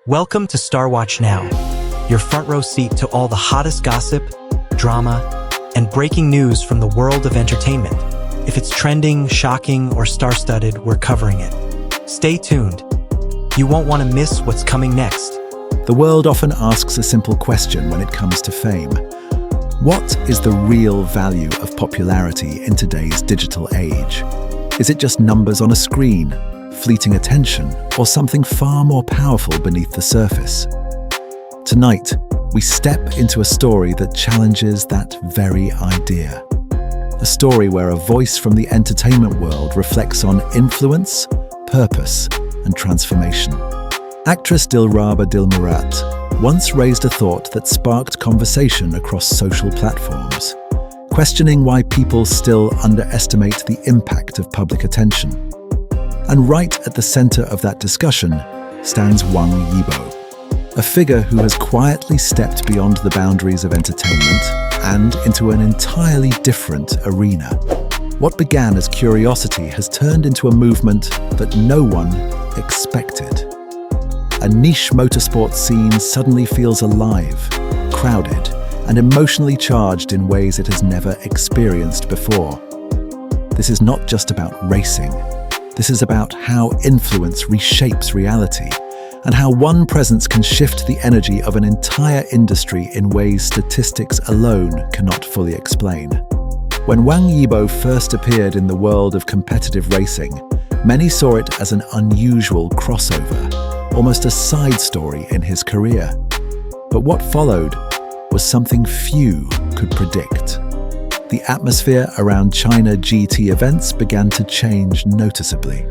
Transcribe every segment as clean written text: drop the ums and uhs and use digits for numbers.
Welcome to StarWatch Now, your front row seat to all the hottest gossip, drama, and breaking news from the world of entertainment. If it's trending, shocking, or star-studded, we're covering it. Stay tuned. You won't want to miss what's coming next. The world often asks a simple question when it comes to fame. What is the real value of popularity in today's digital age? Is it just numbers on a screen, fleeting attention, or something far more powerful beneath the surface? Tonight, we step into a story that challenges that very idea. A story where a voice from the entertainment world reflects on influence, purpose, and transformation. Actress Dilraba Dilmurat once raised a thought that sparked conversation across social platforms, questioning why people still underestimate the impact of public attention. And right at the center of that discussion stands Wang Yibo, a figure who has quietly stepped beyond the boundaries of entertainment and into an entirely different arena. What began as curiosity has turned into a movement that no one expected. A niche motorsport scene suddenly feels alive, crowded, and emotionally charged in ways it has never experienced before. This is not just about racing. This is about how influence reshapes reality, and how one presence can shift the energy of an entire industry in ways statistics alone cannot fully explain. When Wang Yibo first appeared in the world of competitive racing, many saw it as an unusual crossover, almost a side story in his career. But what followed was something few could predict. The atmosphere around China GT events began to change noticeably.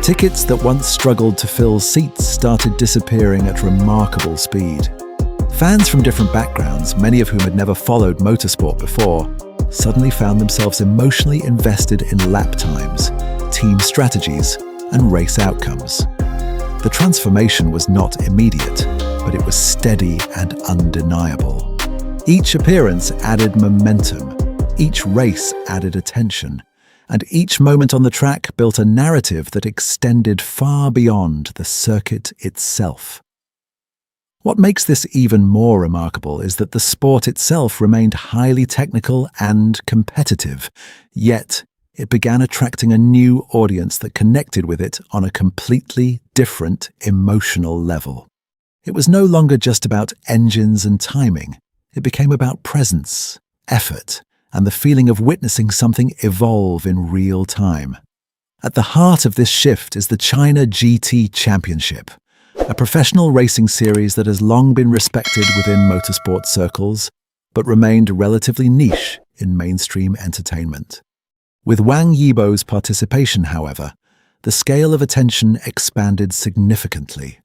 Tickets that once struggled to fill seats started disappearing at remarkable speed. Fans from different backgrounds, many of whom had never followed motorsport before, suddenly found themselves emotionally invested in lap times, team strategies, and race outcomes. The transformation was not immediate, but it was steady and undeniable. Each appearance added momentum, each race added attention, and each moment on the track built a narrative that extended far beyond the circuit itself. What makes this even more remarkable is that the sport itself remained highly technical and competitive, yet it began attracting a new audience that connected with it on a completely different emotional level. It was no longer just about engines and timing. It became about presence, effort, and the feeling of witnessing something evolve in real time. At the heart of this shift is the China GT Championship, a professional racing series that has long been respected within motorsport circles, but remained relatively niche in mainstream entertainment. With Wang Yibo's participation, however, the scale of attention expanded significantly.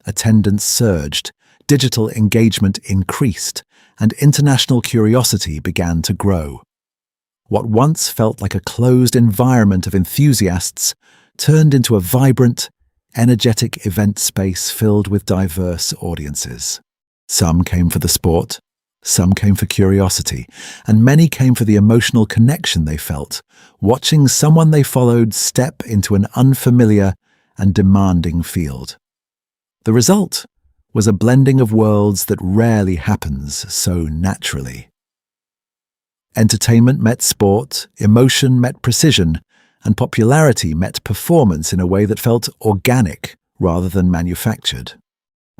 Attendance surged, digital engagement increased, and international curiosity began to grow. What once felt like a closed environment of enthusiasts turned into a vibrant, energetic event space filled with diverse audiences. Some came for the sport, some came for curiosity, and many came for the emotional connection they felt, watching someone they followed step into an unfamiliar and demanding field. The result was a blending of worlds that rarely happens so naturally. Entertainment met sport, emotion met precision, and popularity met performance in a way that felt organic rather than manufactured.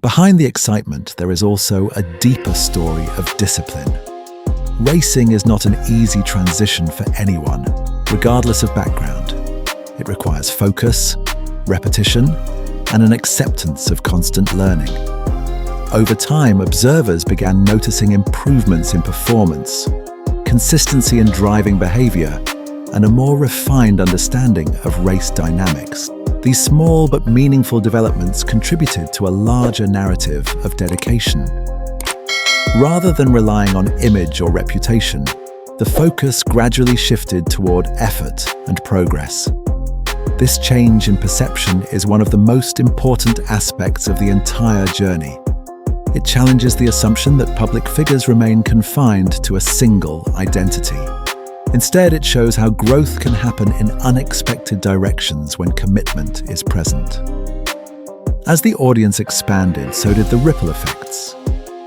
Behind the excitement, there is also a deeper story of discipline. Racing is not an easy transition for anyone, regardless of background. It requires focus, repetition, and an acceptance of constant learning. Over time, observers began noticing improvements in performance, consistency in driving behavior, and a more refined understanding of race dynamics. These small but meaningful developments contributed to a larger narrative of dedication. Rather than relying on image or reputation, the focus gradually shifted toward effort and progress. This change in perception is one of the most important aspects of the entire journey. It challenges the assumption that public figures remain confined to a single identity. Instead, it shows how growth can happen in unexpected directions when commitment is present. As the audience expanded, so did the ripple effects.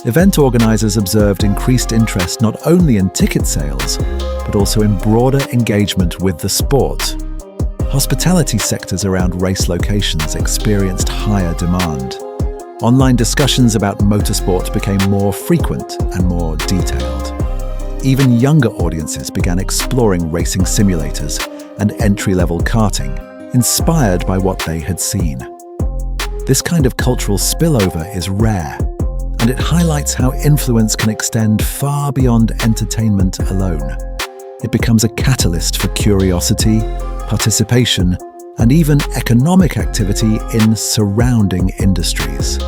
Event organizers observed increased interest not only in ticket sales, but also in broader engagement with the sport. Hospitality sectors around race locations experienced higher demand. Online discussions about motorsport became more frequent and more detailed. Even younger audiences began exploring racing simulators and entry-level karting, inspired by what they had seen. This kind of cultural spillover is rare, and it highlights how influence can extend far beyond entertainment alone. It becomes a catalyst for curiosity, participation, and even economic activity in surrounding industries.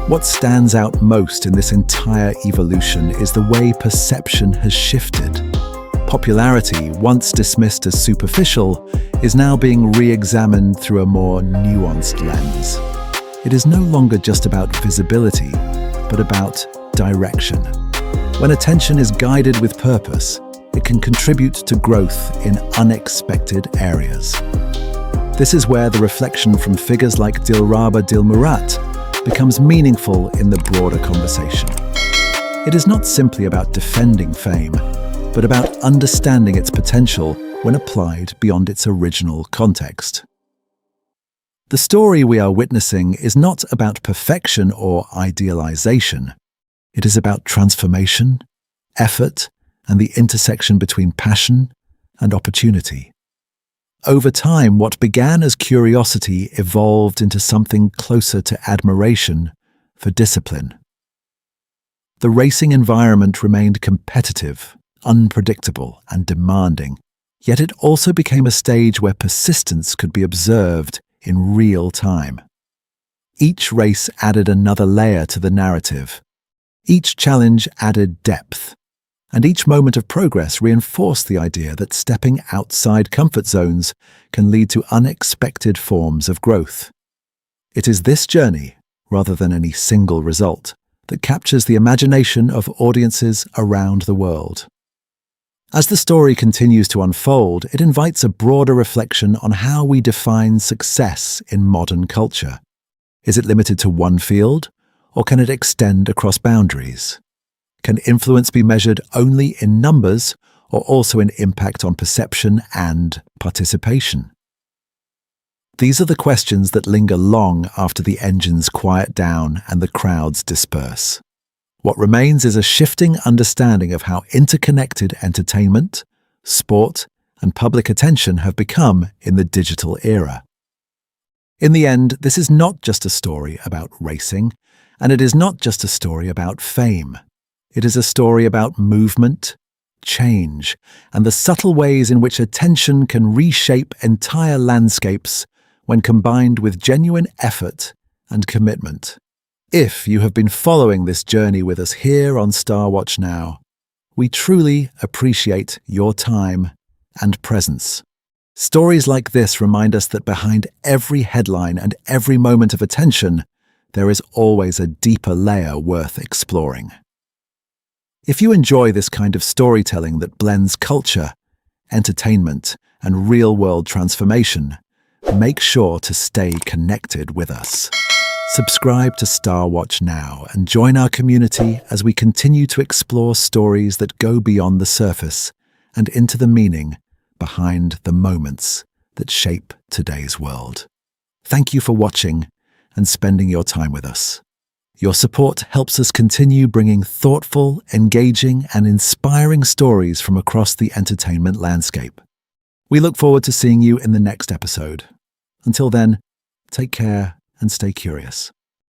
What stands out most in this entire evolution is the way perception has shifted. Popularity, once dismissed as superficial, is now being re-examined through a more nuanced lens. It is no longer just about visibility, but about direction. When attention is guided with purpose, it can contribute to growth in unexpected areas. This is where the reflection from figures like Dilraba Dilmurat becomes meaningful in the broader conversation. It is not simply about defending fame, but about understanding its potential when applied beyond its original context. The story we are witnessing is not about perfection or idealization. It is about transformation, effort, and the intersection between passion and opportunity. Over time, what began as curiosity evolved into something closer to admiration for discipline. The racing environment remained competitive, unpredictable, and demanding, yet it also became a stage where persistence could be observed in real time. Each race added another layer to the narrative. Each challenge added depth. And each moment of progress reinforced the idea that stepping outside comfort zones can lead to unexpected forms of growth. It is this journey, rather than any single result, that captures the imagination of audiences around the world. As the story continues to unfold, it invites a broader reflection on how we define success in modern culture. Is it limited to one field, or can it extend across boundaries? Can influence be measured only in numbers or also in impact on perception and participation? These are the questions that linger long after the engines quiet down and the crowds disperse. What remains is a shifting understanding of how interconnected entertainment, sport, and public attention have become in the digital era. In the end, this is not just a story about racing, and it is not just a story about fame. It is a story about movement, change, and the subtle ways in which attention can reshape entire landscapes when combined with genuine effort and commitment. If you have been following this journey with us here on StarWatch Now, we truly appreciate your time and presence. Stories like this remind us that behind every headline and every moment of attention, there is always a deeper layer worth exploring. If you enjoy this kind of storytelling that blends culture, entertainment, and real-world transformation, make sure to stay connected with us. Subscribe to StarWatch Now and join our community as we continue to explore stories that go beyond the surface and into the meaning behind the moments that shape today's world. Thank you for watching and spending your time with us. Your support helps us continue bringing thoughtful, engaging, and inspiring stories from across the entertainment landscape. We look forward to seeing you in the next episode. Until then, take care and stay curious.